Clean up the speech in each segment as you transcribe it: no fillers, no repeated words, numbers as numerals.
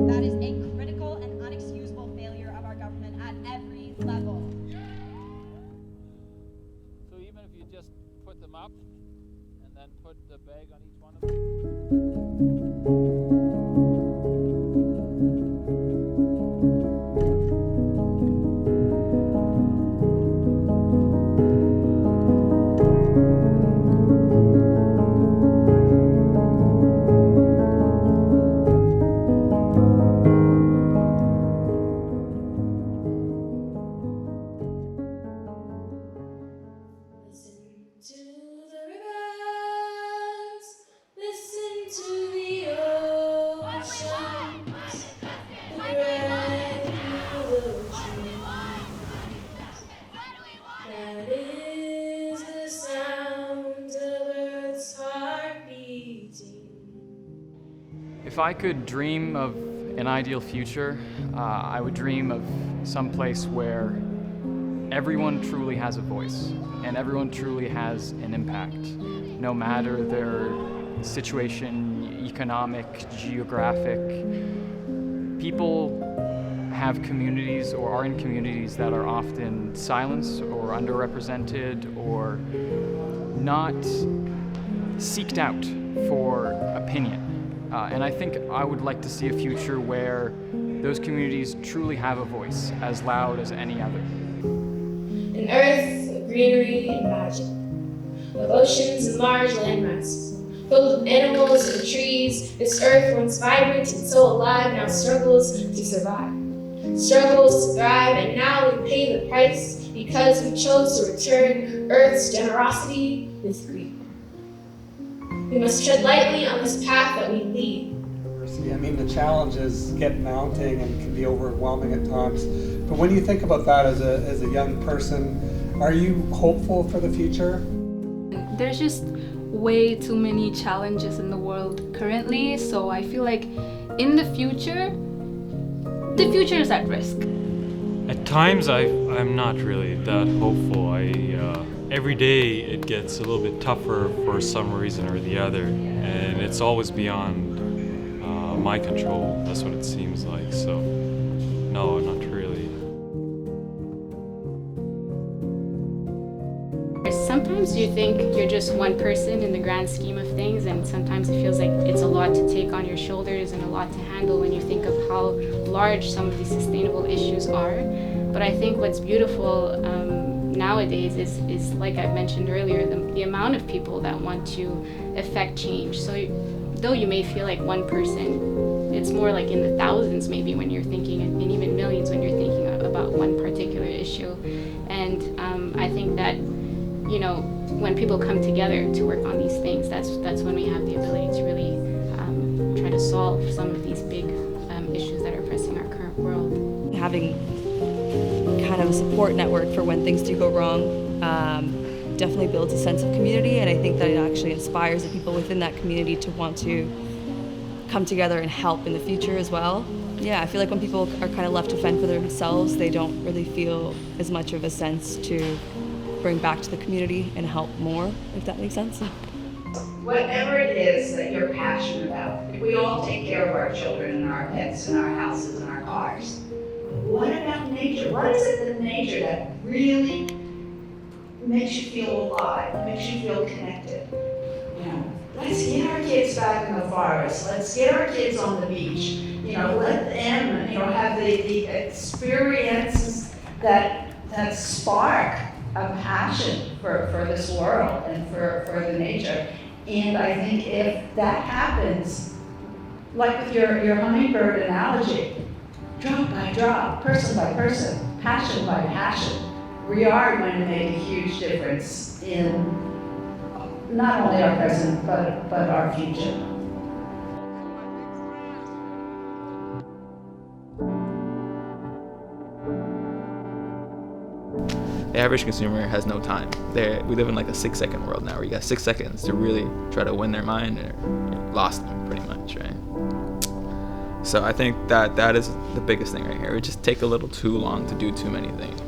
That is a critical and unexcusable failure of our government at every level. So even if you just put them up and then put the bag on each one of them? If I could dream of an ideal future, I would dream of some place where everyone truly has a voice and everyone truly has an impact, no matter their situation, economic, geographic. People have communities or are in communities that are often silenced or underrepresented or not seeked out for opinion. And I think I would like to see a future where those communities truly have a voice as loud as any other. An earth of greenery and magic, of oceans and large landmasses, full of animals and trees. This earth, once vibrant and so alive, now struggles to survive. Struggles to thrive, and now we pay the price because we chose to return Earth's generosity with greed. We must tread lightly on this path that we lead. I mean, the challenges get mounting and can be overwhelming at times. But when you think about that as a young person, are you hopeful for the future? There's just way too many challenges in the world currently, so I feel like in the future is at risk. At times I'm not really that hopeful. Every day it gets a little bit tougher for some reason or the other, and it's always beyond my control. That's what it seems like. So no, not really. Sometimes you think you're just one person in the grand scheme of things, and sometimes it feels like it's a lot to take on your shoulders and a lot to handle when you think of how large some of these sustainable issues are. But I think what's beautiful nowadays is like I mentioned earlier, the amount of people that want to affect change. So though you may feel like one person, it's more like in the thousands maybe when you're thinking, and even millions when you're thinking about one particular issue. And I think that, you know, when people come together to work on these things, that's when we have the ability to really try to solve some of these big issues that are pressing our current world. Having kind of a support network for when things do go wrong definitely builds a sense of community, and I think that it actually inspires the people within that community to want to come together and help in the future as well. Yeah, I feel like when people are kind of left to fend for themselves, they don't really feel as much of a sense to bring back to the community and help more, if that makes sense. Whatever it is that you're passionate about, if we all take care of our children and our pets and our houses and our cars, what about nature? What is it in nature that really makes you feel alive, makes you feel connected? You know, let's get our kids back in the forest. Let's get our kids on the beach. You know, let them, you know, have the experiences that spark a passion for this world and for the nature. And I think if that happens, like with your hummingbird analogy, drop by drop, person by person, passion by passion, we are going to make a huge difference in not only our present, but our future. The average consumer has no time. We live in like a 6-second world now, where you got 6 seconds to really try to win their mind, and you're lost them pretty much, right? So I think that is the biggest thing right here. We just take a little too long to do too many things.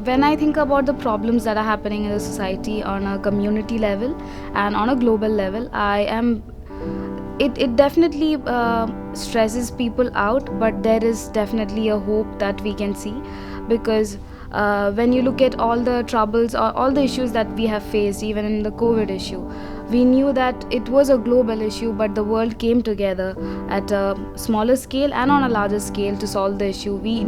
When I think about the problems that are happening in the society on a community level and on a global level, it definitely stresses people out, but there is definitely a hope that we can see, because when you look at all the troubles or all the issues that we have faced, even in the COVID issue, we knew that it was a global issue, but the world came together at a smaller scale and on a larger scale to solve the issue. We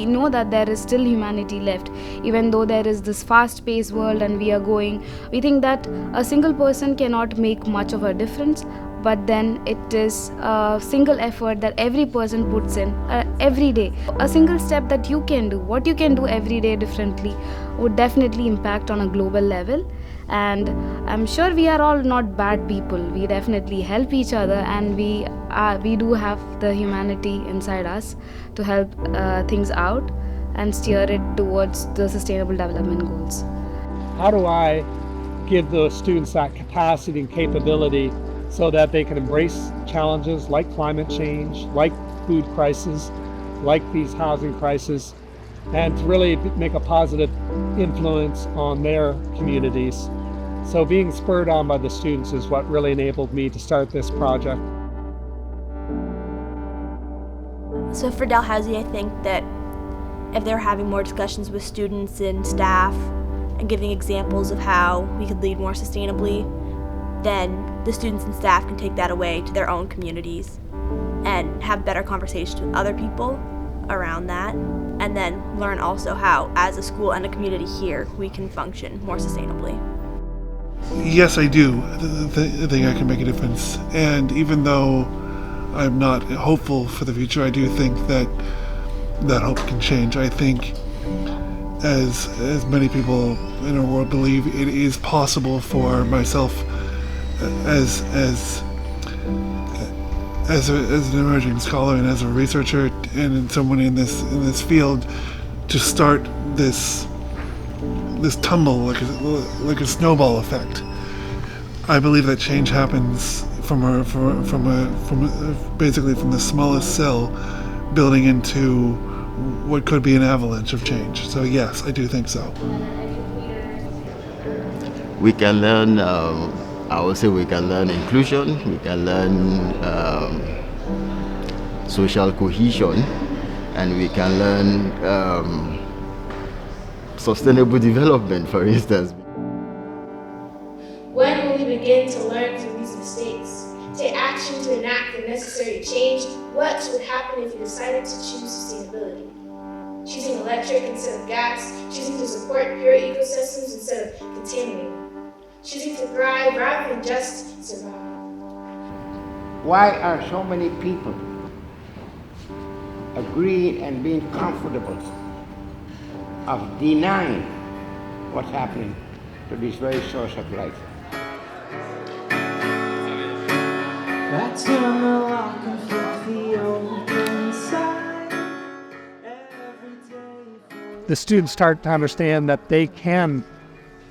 know that there is still humanity left, even though there is this fast-paced world and we think that a single person cannot make much of a difference, but then it is a single effort that every person puts in every day. A single step that you can do, what you can do every day differently, would definitely impact on a global level. And I'm sure we are all not bad people. We definitely help each other, and we do have the humanity inside us to help things out and steer it towards the sustainable development goals. How do I give those students that capacity and capability so that they can embrace challenges like climate change, like food crisis, like these housing crises, and to really make a positive influence on their communities? So being spurred on by the students is what really enabled me to start this project. So for Dalhousie, I think that if they're having more discussions with students and staff and giving examples of how we could lead more sustainably, then the students and staff can take that away to their own communities and have better conversations with other people around that, and then learn also how, as a school and a community here, we can function more sustainably. Yes, I do. I think I can make a difference. And even though I'm not hopeful for the future, I do think that hope can change. I think as many people in our world believe, it is possible for myself as an emerging scholar and as a researcher and someone in this field to start this tumble like a snowball effect. I believe that change happens basically from the smallest cell building into what could be an avalanche of change. So yes, I do think so. We can learn, I would say we can learn inclusion, we can learn social cohesion, and we can learn sustainable development, for instance. When will we begin to learn from these mistakes? Take action to enact the necessary change. What would happen if you decided to choose sustainability? Choosing electric instead of gas, choosing to support pure ecosystems instead of contaminating, choosing to thrive rather than just survive. Why are so many people agreeing and being comfortable of denying what's happening to this very source of life? That's when the lock and flip the open side. The students start to understand that they can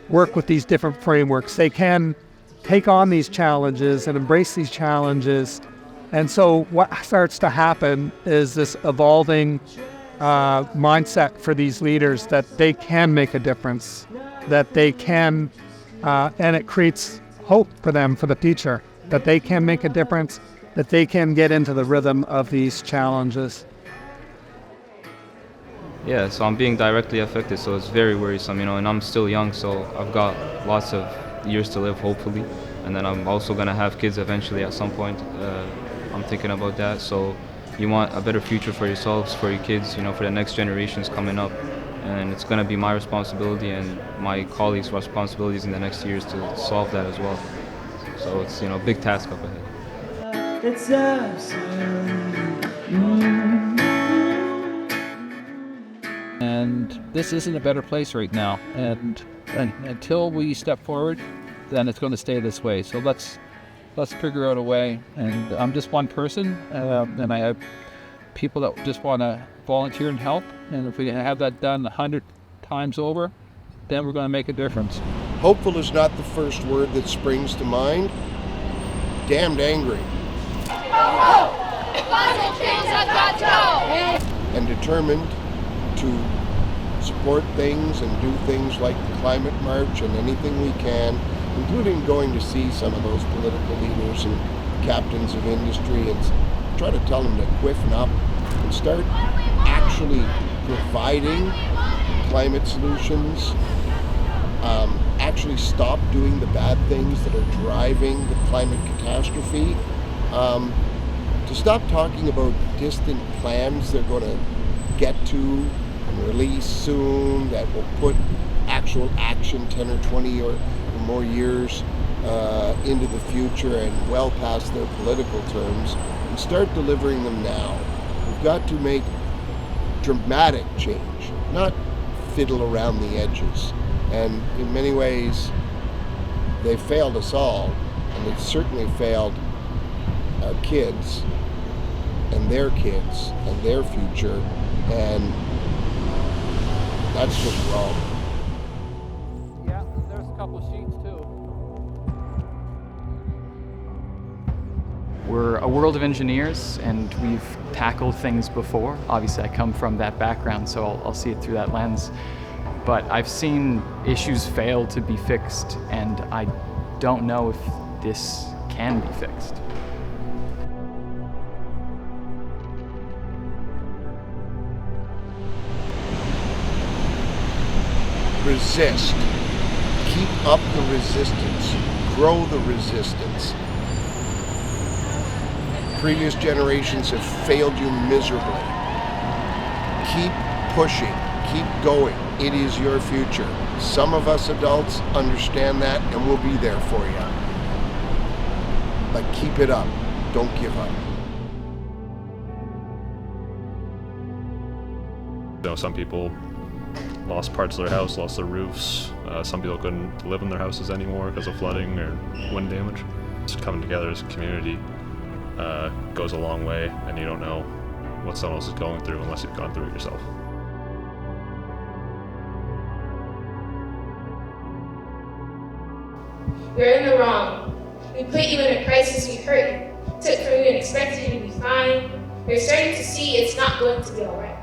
work with these different frameworks. They can take on these challenges and embrace these challenges. And so what starts to happen is this evolving mindset for these leaders that they can make a difference, that they can, and it creates hope for them for the future, that they can make a difference, that they can get into the rhythm of these challenges. Yeah, so I'm being directly affected, so it's very worrisome, and I'm still young, so I've got lots of years to live, hopefully, and then I'm also gonna have kids eventually at some point. I'm thinking about that, so you want a better future for yourselves, for your kids, for the next generations coming up. and it's going to be my responsibility and my colleagues' responsibilities in the next years to solve that as well. So it's, a big task up ahead. It's absolute. And this isn't a better place right now. And until we step forward, then it's going to stay this way. So let's figure out a way. And I'm just one person, and I have people that just want to volunteer and help. And if we have that done 100 times over, then we're going to make a difference. Hopeful is not the first word that springs to mind. Damned angry. Fossil trains have got to go! And determined to support things and do things like the climate march and anything we can, including going to see some of those political leaders and captains of industry and try to tell them to quiffen up and start actually providing climate solutions, actually stop doing the bad things that are driving the climate catastrophe, to stop talking about distant plans they're going to get to and release soon that will put actual action 10 or 20 or more years into the future and well past their political terms, and start delivering them now. We've got to make dramatic change, not fiddle around the edges. And in many ways, they failed us all, and they certainly failed our kids and their future, and that's just wrong. Yeah, there's a couple of sheets too. We're a world of engineers, and we've tackled things before. Obviously, I come from that background, so I'll see it through that lens. But I've seen issues fail to be fixed, and I don't know if this can be fixed. Resist. Keep up the resistance. Grow the resistance. Previous generations have failed you miserably. Keep pushing. Keep going. It is your future. Some of us adults understand that and will be there for you. But keep it up. Don't give up. Some people lost parts of their house, lost their roofs. Some people couldn't live in their houses anymore because of flooding or wind damage. Just coming together as a community goes a long way, and you don't know what someone else is going through unless you've gone through it yourself. You're in the wrong. We put you in a crisis, we hurt you, took from you and expected you to be fine. You're starting to see it's not going to be all right.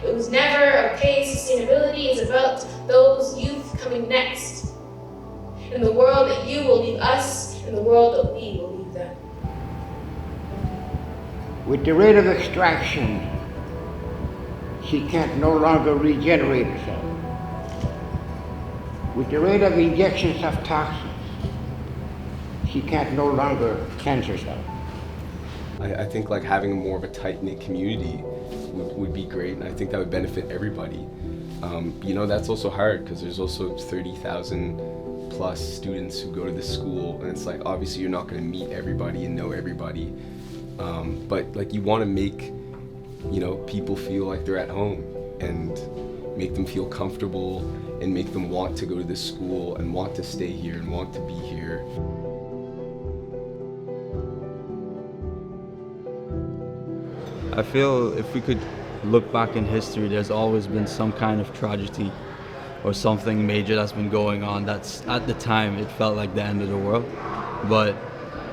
It was never okay. Sustainability is about those youth coming next. In the world that you will leave us, in the world that we will leave them. With the rate of extraction, she can no longer regenerate herself. With the rate of injections of toxins, she can't no longer cleanse herself. I think like having more of a tight-knit community would be great, and I think that would benefit everybody. That's also hard because there's also 30,000 plus students who go to this school, and it's like obviously you're not going to meet everybody and know everybody, but like you want to make people feel like they're at home and make them feel comfortable and make them want to go to this school and want to stay here and want to be here. I feel if we could look back in history, there's always been some kind of tragedy or something major that's been going on that's at the time it felt like the end of the world, but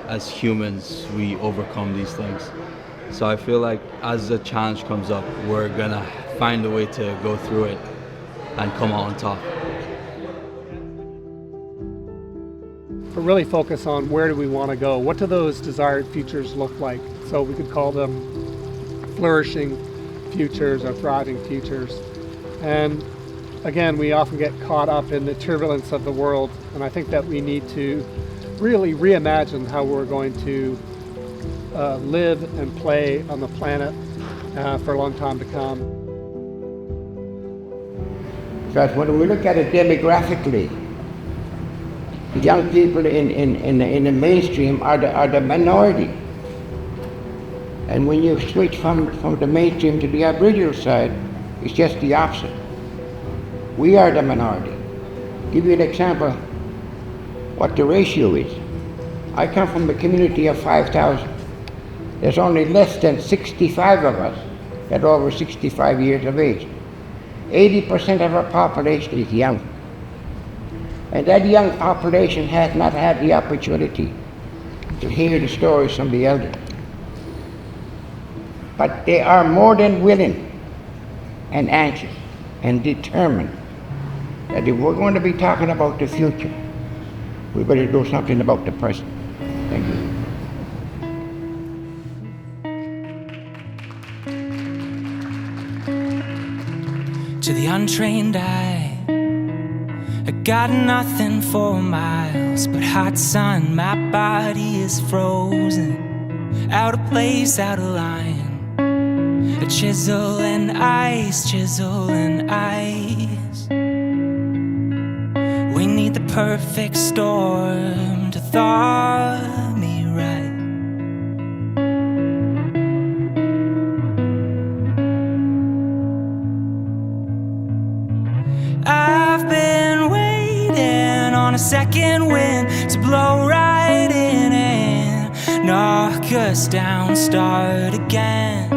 as humans we overcome these things. So I feel like as the challenge comes up, we're gonna find a way to go through it and come out on top. But really focus on where do we want to go? What do those desired futures look like? So we could call them flourishing futures or thriving futures. And again, we often get caught up in the turbulence of the world, and I think that we need to really reimagine how we're going to live and play on the planet for a long time to come. Because when we look at it demographically, the young people in the mainstream are the minority. And when you switch from the mainstream to the Aboriginal side, it's just the opposite. We are the minority. Give you an example what the ratio is. I come from a community of 5,000. There's only less than 65 of us that are over 65 years of age. 80% of our population is young. And that young population has not had the opportunity to hear the stories from the elders. But they are more than willing and anxious and determined that if we're going to be talking about the future, we better do something about the present. Thank you. To the untrained eye, I got nothing for miles but hot sun. My body is frozen, out of place, out of line. A chisel and ice, chisel and ice. We need the perfect storm to thaw me right. I've been waiting on a second wind to blow right in and knock us down, start again.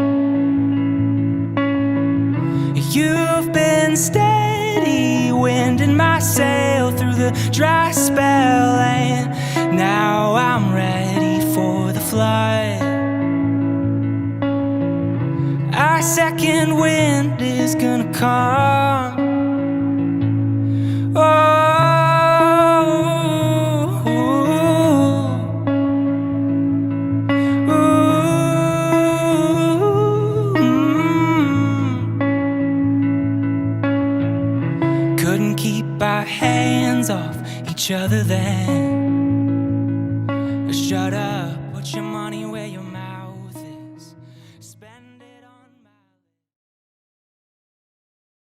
You've been steady, winding my sail through the dry spell, and now I'm ready for the flood. Our second wind is gonna come. Couldn't keep our hands off each other then. Shut up, put your money where your